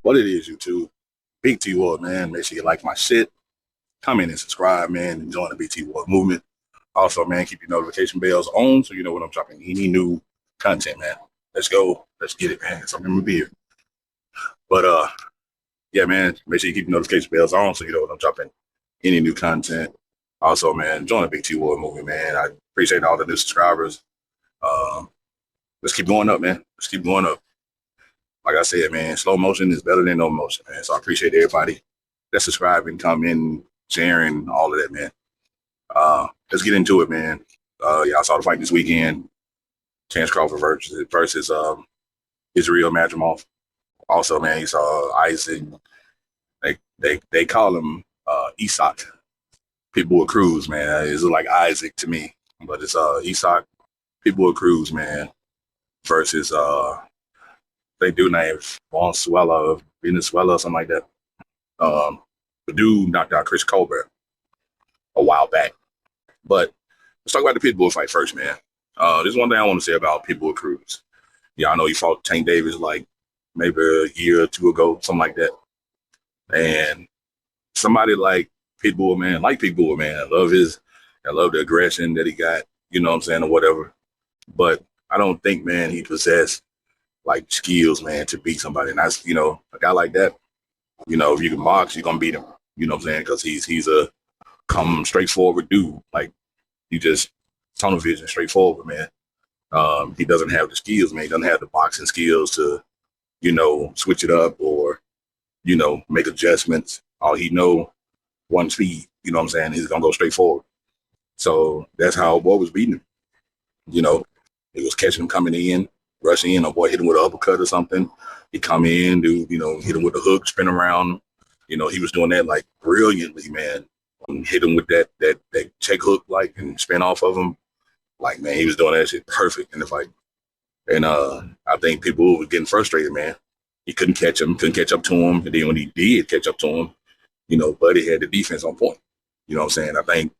What it is, YouTube. Big T Ward, man. Make sure you like my shit. Comment and subscribe, man, and join the Big T Ward movement. Also, man, keep your notification bells on so you know when I'm dropping any new content, man. Let's go. Let's get it, man. It's a memorable beer. But yeah, man, make sure you keep your notification bells on so you know when I'm dropping any new content. Also, man, join the Big T Ward movement, man. I appreciate all the new subscribers. Um, let's keep going up, man. Let's keep going up. Like I said, man, slow motion is better than no motion, man. So I appreciate everybody that's subscribing, coming, sharing, all of that, man. Let's get into it, man. Y'all saw the fight this weekend. Crawford versus Israel Madrimov. Also, man, you saw Isaac. They call him Isak. People with Cruz, man. It's like Isaac to me, but it's Isak. People with Cruz, man. Versus they do name Venezuela, something like that. The dude knocked out Chris Colbert a while back. But let's talk about the Pitbull fight first, man. There's one thing I want to say about Pitbull Cruz. Yeah, I know he fought Tank Davis like maybe a year or two ago, something like that. And somebody like Pitbull, man, I love the aggression that he got, you know what I'm saying, or whatever. But I don't think, man, he possessed like skills, man, to beat somebody. And that's, a guy like that, if you can box, you're gonna beat him. You know what I'm saying? Because he's a come straightforward dude. Like he just tunnel vision, straightforward, man. He doesn't have the skills, man. He doesn't have the boxing skills to, switch it up or, make adjustments. All he know, one speed. You know what I'm saying? He's gonna go straight forward. So that's how boy was beating him. He was catching him coming in, rushing in. A boy hit him with an uppercut or something. He come in, dude. Hit him with the hook, spin around. He was doing that like brilliantly, man. Hit him with that check hook, like, and spin off of him. Like, man, he was doing that shit perfect in the fight. And I think people were getting frustrated, man. He couldn't catch up to him. And then when he did catch up to him, Buddy had the defense on point. You know what I'm saying? I think,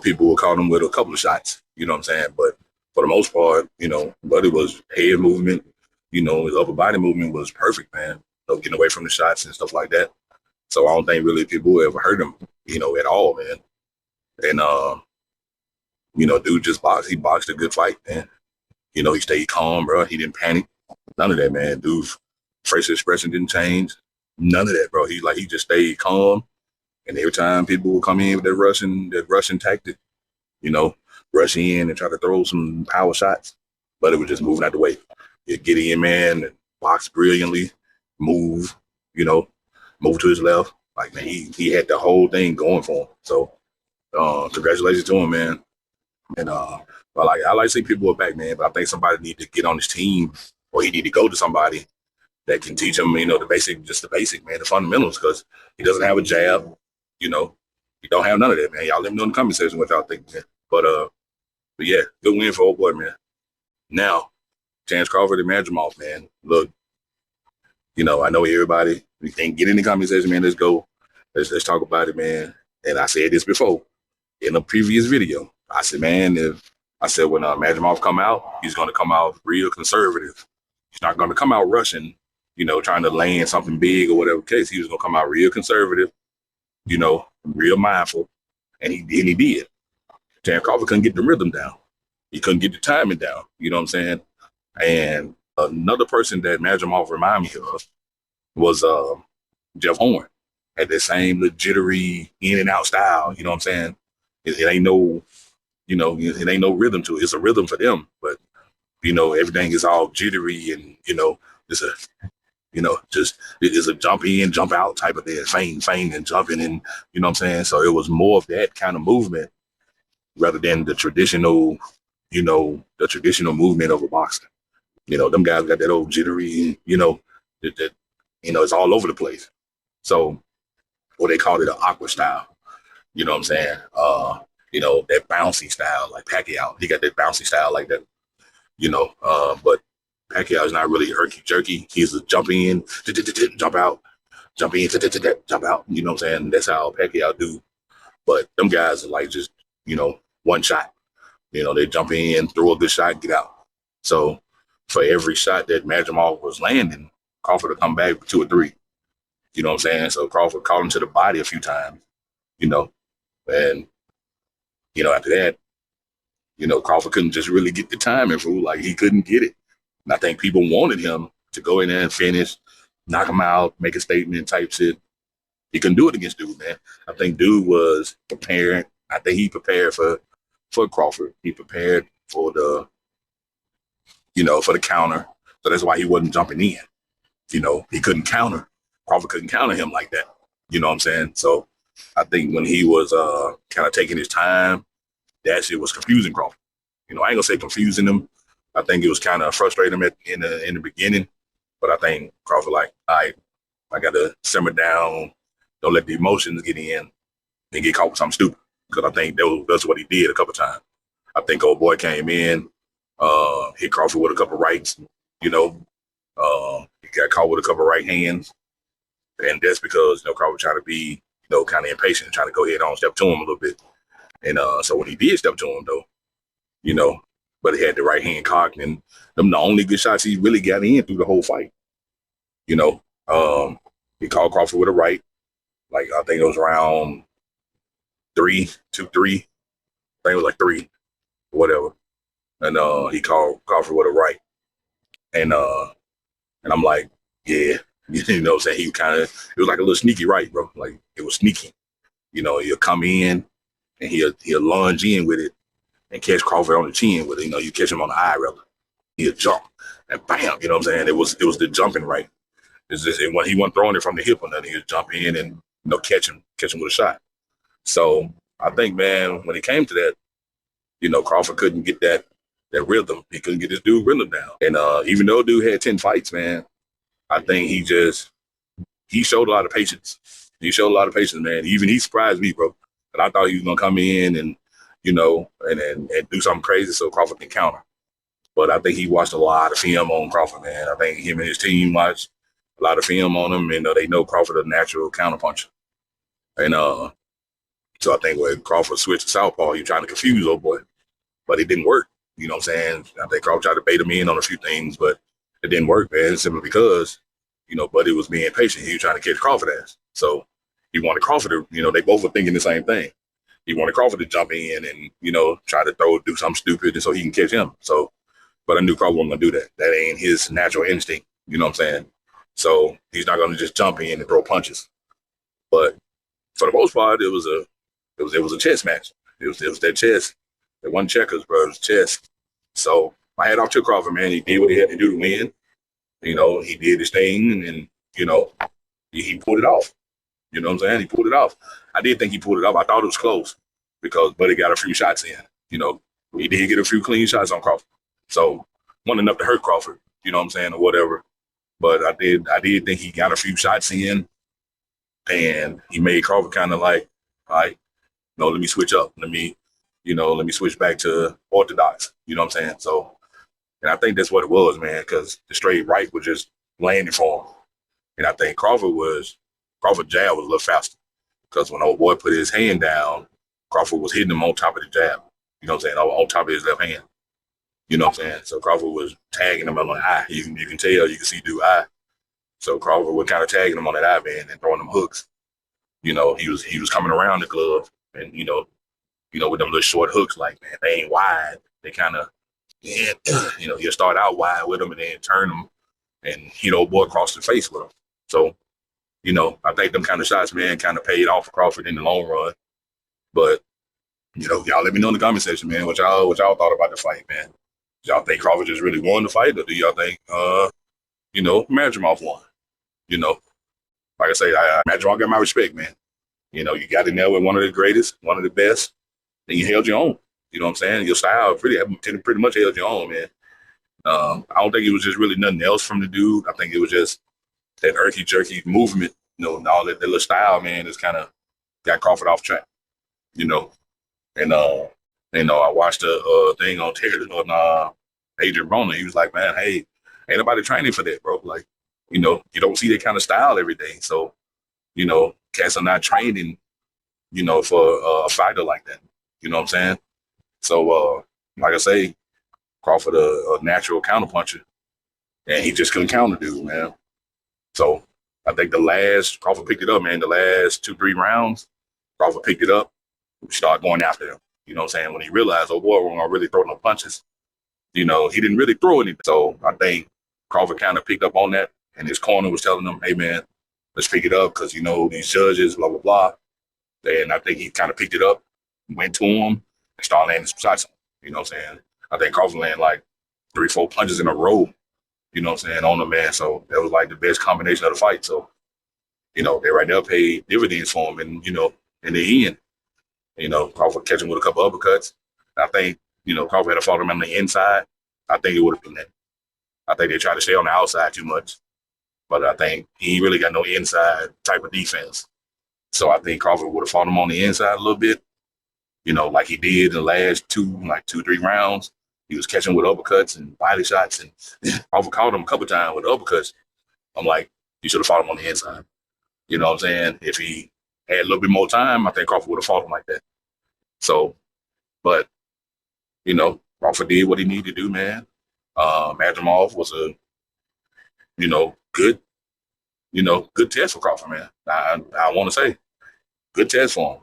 people were calling him with a couple of shots, you know what I'm saying? But for the most part, Buddy was head movement, his upper body movement was perfect, man. Getting away from the shots and stuff like that. So I don't think really people ever hurt him, at all, man. And, dude just boxed. He boxed a good fight, man. He stayed calm, bro. He didn't panic. None of that, man. Dude's facial expression didn't change. None of that, bro. He just stayed calm. And every time people would come in with that Russian tactic, rush in and try to throw some power shots, but it was just moving out the way. He'd get in, man, and box brilliantly, move, move to his left. Like, man, he had the whole thing going for him. So, congratulations to him, man. And but I like to see people are back, man. But I think somebody need to get on his team, or he need to go to somebody that can teach him, the basic, man, the fundamentals. Because he doesn't have a jab, he don't have none of that, man. Y'all let me know in the comment section what y'all think, man. But yeah, good win for old boy, man. Now, Crawford and Madrimov, man. Look, I know everybody. We can't get in the comment section, man. Let's go. Let's talk about it, man. And I said this before in a previous video. I said, man, when Madrimov come out, he's going to come out real conservative. He's not going to come out rushing, trying to land something big or whatever case. He was going to come out real conservative, real mindful, and he did. Crawford couldn't get the rhythm down. He couldn't get the timing down. You know what I'm saying? And another person that Madrimov reminded me of was Jeff Horn. Had that same little jittery in and out style. You know what I'm saying? It ain't no, it ain't no rhythm to it. It's a rhythm for them, but everything is all jittery and it's a jump in, jump out type of thing, feint and jumping, and you know what I'm saying. So it was more of that kind of movement rather than the traditional, movement of a boxer. Them guys got that old jittery, that it's all over the place. So, or they called it an aqua style. You know what I'm saying? That bouncy style, like Pacquiao. He got that bouncy style like that. But Pacquiao is not really herky jerky. He's a jump in, jump out, jump in, jump out. You know what I'm saying? That's how Pacquiao do. But them guys are like just, one shot. They jump in, throw a good shot, get out. So for every shot that Madrimov was landing, Crawford would come back with 2 or 3. You know what I'm saying? So Crawford caught him to the body a few times, you know, and, after that, Crawford couldn't just really get the timing fool. Like he couldn't get it. And I think people wanted him to go in there and finish, knock him out, make a statement type shit. He couldn't do it against Dude, man. I think Dude was preparing. I think he prepared for Crawford. He prepared for for the counter. So that's why he wasn't jumping in. He couldn't counter. Crawford couldn't counter him like that. You know what I'm saying? So I think when he was kind of taking his time, that shit was confusing Crawford. I ain't gonna say confusing him. I think it was kind of frustrating him in the beginning. But I think Crawford like, all right, I got to simmer down. Don't let the emotions get in and get caught with something stupid. Because I think that's what he did a couple times. I think old boy came in, hit Crawford with a couple rights. He got caught with a couple right hands. And that's because, Crawford trying to be, kind of impatient and trying to go ahead on step to him a little bit. And so when he did step to him, though, but he had the right hand cocked, and them the only good shots he really got in through the whole fight. He called Crawford with a right, like I think it was around 3, 2, 3. I think it was like 3, whatever. And he called Crawford with a right, and I'm like, yeah, you know what I'm saying? He kind of, it was like a little sneaky right, bro. Like it was sneaky. He'll come in and he'll lunge in with it and catch Crawford on the chin with it. You catch him on the eye rather. He'll jump and bam, you know what I'm saying? It was the jumping right. It's just when he wasn't throwing it from the hip or nothing, he'll jump in and catch him with a shot. So I think, man, when it came to that, Crawford couldn't get that rhythm. He couldn't get this dude rhythm down. And even though dude had 10 fights, man, I think he showed a lot of patience. He showed a lot of patience, man. Even he surprised me, bro. And I thought he was gonna come in and and do something crazy so Crawford can counter. But I think he watched a lot of film on Crawford, man. I think him and his team watched a lot of film on him, and they know Crawford a natural counterpuncher. And so I think when Crawford switched to southpaw, he was trying to confuse old boy, but it didn't work. You know what I'm saying? I think Crawford tried to bait him in on a few things, but it didn't work, man. Simply because Buddy was being patient. He was trying to catch Crawford ass. So he wanted Crawford to, they both were thinking the same thing. He wanted Crawford to jump in and, try to do something stupid and so he can catch him. So, but I knew Crawford wasn't going to do that. That ain't his natural instinct. You know what I'm saying? So he's not going to just jump in and throw punches. But for the most part, it was a chess match. It was that chess. It wasn't checkers, bro. It was chess. So my hat off to Crawford, man. He did what he had to do to win. He did his thing and he pulled it off. You know what I'm saying? He pulled it off. I did think he pulled it off. I thought it was close because Buddy got a few shots in. He did get a few clean shots on Crawford. So wasn't enough to hurt Crawford, you know what I'm saying, or whatever. But I did think he got a few shots in and he made Crawford kind of like, all right, let me switch up. Let me switch back to orthodox. You know what I'm saying? So, and I think that's what it was, man, because the straight right was just landing for him. And I think Crawford jab was a little faster because when old boy put his hand down, Crawford was hitting him on top of the jab. You know what I'm saying? On top of his left hand. You know what I'm saying? So Crawford was tagging him on the eye. You can tell, you can see dude's eye. So Crawford was kind of tagging him on that eye band and throwing them hooks. He was coming around the glove and with them little short hooks, like, man, they ain't wide. They kind of, he'll start out wide with them and then turn them and hit old boy across the face with them. So, I think them kind of shots, man, kind of paid off for Crawford in the long run. But, y'all let me know in the comment section, man, what y'all thought about the fight, man. Do y'all think Crawford just really won the fight, or do y'all think, Madrimov won? Like I say, Madrimov got my respect, man. You got in there with one of the greatest, one of the best, and you held your own. You know what I'm saying? Your style pretty much held your own, man. I don't think it was just really nothing else from the dude. I think it was just that earthy jerky movement, all that little style, man, just kind of got Crawford off track, And I watched a thing on Terry on Adrian Broner. He was like, man, hey, ain't nobody training for that, bro. Like, you don't see that kind of style every day. So, cats are not training, for a fighter like that. You know what I'm saying? So, like I say, Crawford a natural counterpuncher, and he just couldn't counter dude, man. So I think the last Crawford picked it up, man. The last 2-3 rounds, Crawford picked it up. We started going after him. You know what I'm saying? When he realized, oh boy, we're gonna really throw no punches. You know, he didn't really throw anything. So I think Crawford kind of picked up on that, and his corner was telling him, "Hey man, let's pick it up because you know these judges, blah blah blah." And I think he kind of picked it up, went to him, and started landing some shots. You know what I'm saying? I think Crawford landed like 3-4 punches in a row. You know what I'm saying, on the man. So that was like the best combination of the fight. So, you know, they right there paid dividends for him. And, you know, in the end, you know, Crawford catching with a couple uppercuts. I think, you know, Crawford had to fought him on the inside. I think it would have been that. I think they tried to stay on the outside too much. But I think he ain't really got no inside type of defense. So I think Crawford would have fought him on the inside a little bit, you know, like he did in the last 2-3 rounds. He was catching with uppercuts and body shots, and Crawford caught him a couple times with uppercuts. I'm like, you should have fought him on the inside. You know what I'm saying? If he had a little bit more time, I think Crawford would have fought him like that. So, but, you know, Crawford did what he needed to do, man. Madrimov was a, you know, good test for Crawford, man. I want to say, good test for him.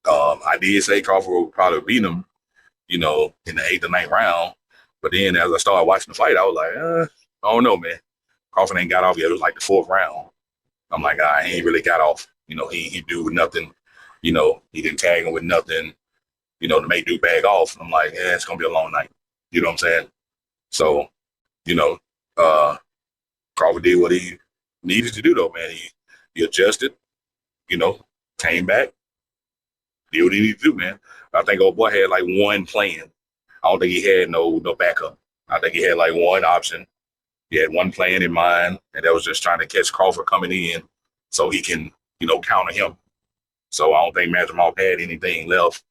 I did say Crawford would probably beat him, you know, in the 8th or 9th round. But then as I started watching the fight, I was like, I don't know, man. Crawford ain't got off yet. It was like the 4th round. I'm like, he ain't really got off. You know, he do nothing. You know, he didn't tag him with nothing, you know, to make dude bag off. I'm like, it's going to be a long night. You know what I'm saying? So, you know, Crawford did what he needed to do, though, man. He adjusted, you know, came back, did what he needed to do, man. I think old boy had like one plan. I don't think he had no backup. I think he had like one option. He had one plan in mind, and that was just trying to catch Crawford coming in so he can, you know, counter him. So I don't think Madrimov had anything left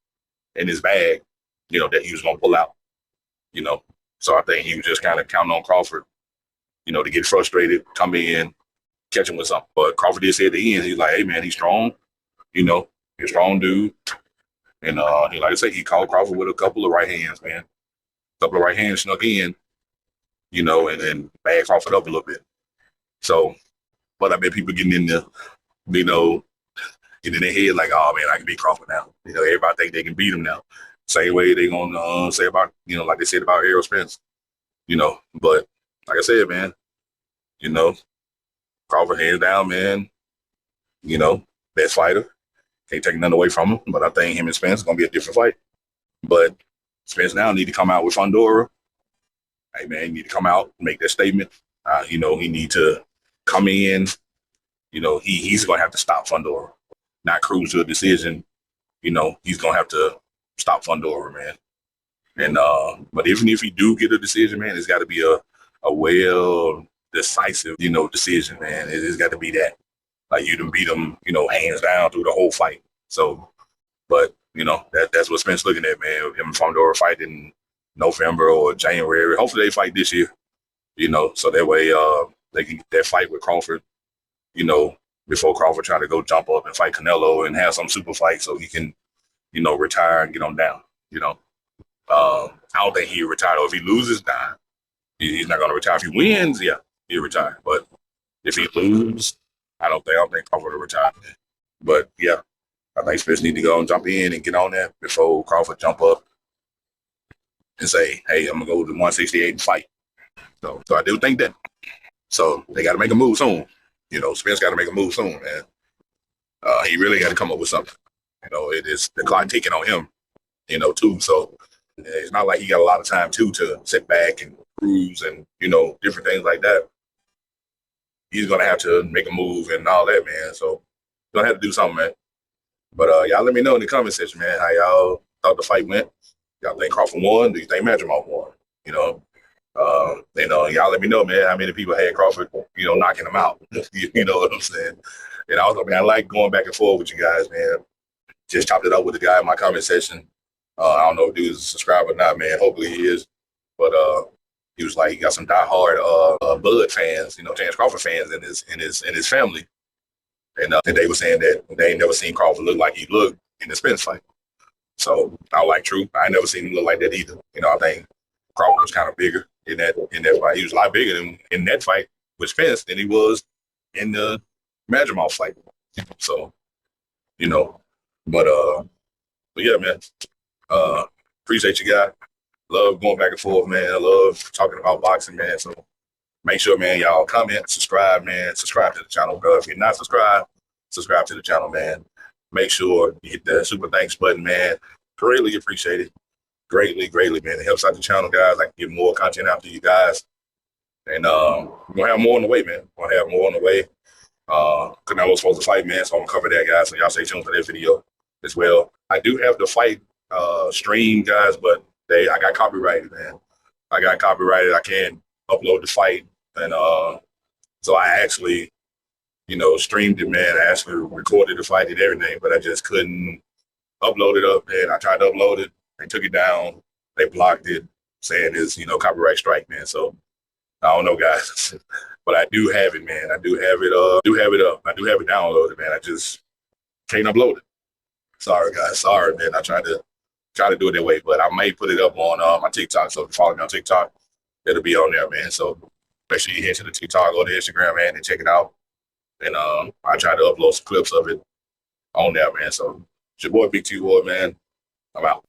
in his bag, you know, that he was going to pull out, you know. So I think he was just kind of counting on Crawford, you know, to get frustrated, come in, catch him with something. But Crawford did say at the end, he's like, hey, man, he's strong, you know, he's a strong dude. And like I said, he called Crawford with a couple of right hands, man. A couple of right hands snuck in, you know, and then bagged Crawford up a little bit. So, but I bet people getting in the, you know, getting in their head like, oh, man, I can beat Crawford now. You know, everybody think they can beat him now. Same way they going to say about, you know, like they said about Errol Spence, you know. But like I said, man, you know, Crawford hands down, man, you know, best fighter. Can't take nothing away from him, but I think him and Spence is going to be a different fight. But Spence now need to come out with Fundora. Hey, man, he need to come out, make that statement. You know, he need to come in. You know, he's going to have to stop Fundora, not cruise to a decision. You know, he's going to have to stop Fundora, man. And but even if he do get a decision, man, it's got to be a well decisive, you know, decision, man. It's got to be that. Like you done beat him, you know, hands down through the whole fight. So, but you know, that's what Spence looking at, man. Him and Fundora fight in November or January. Hopefully they fight this year, you know, so that way they can get that fight with Crawford, you know, before Crawford try to go jump up and fight Canelo and have some super fight so he can, you know, retire and get on down, you know. I don't think he'll retire, though. If he loses, he's not going to retire. If he wins, yeah, he'll retire. But if he loses, I don't think Crawford will retire. But yeah, I think Spence need to go and jump in and get on that before Crawford jump up and say, hey, I'm gonna go to 168 and fight. So I do think that. So they got to make a move soon. You know, Spence got to make a move soon, man. He really got to come up with something. You know, it is the clock ticking on him. You know, too. So it's not like he got a lot of time too to sit back and cruise and you know different things like that. He's gonna have to make a move and all that, man. So he's gonna have to do something, man. But y'all let me know in the comment section, man, how y'all thought the fight went. Y'all think Crawford won? Do you think Madrimov won? You know, y'all let me know, man, how many people had Crawford, you know, knocking him out. You know what I'm saying? And also, man, I like going back and forth with you guys, man. Just chopped it up with the guy in my comment section. I don't know if dude's a subscriber or not, man. Hopefully he is. But he was like, he got some diehard Bud fans, you know, James Crawford fans in his family. And they were saying that they ain't never seen Crawford look like he looked in the Spence fight. So I like true. I ain't never seen him look like that either. You know, I think Crawford was kind of bigger in that fight. He was a lot bigger in that fight with Spence than he was in the Madrimov fight. So, you know, but yeah, man. Appreciate you guys. Love going back and forth, man. I love talking about boxing, man. So make sure, man, y'all comment, subscribe, man. Subscribe to the channel, bro. If you're not subscribed, subscribe to the channel, man. Make sure you hit the super thanks button, man. Greatly appreciate it. Greatly, greatly, man. It helps out the channel, guys. I can get more content out to you guys. And we're gonna have more on the way, man. We're gonna have more on the way. Canelo's supposed to fight, man, so I'm gonna cover that, guys. So y'all stay tuned for that video as well. I do have the fight stream, guys, but I got copyrighted, man. I got copyrighted. I can't upload the fight, and so I actually, streamed it, man. I actually recorded the fight and everything, but I just couldn't upload it up. And I tried to upload it, they took it down, they blocked it, saying it's copyright strike, man. So I don't know, guys, but I do have it, man. I do have it. Do have it up. I do have it downloaded, man. I just can't upload it. Sorry, guys. Sorry, man. I tried to do it that way, but I may put it up on my TikTok. So if you follow me on TikTok, it'll be on there, man. So make sure you head to the TikTok or the Instagram, man, and check it out. And I try to upload some clips of it on there, man. So it's your boy, Big T Ward, man. I'm out.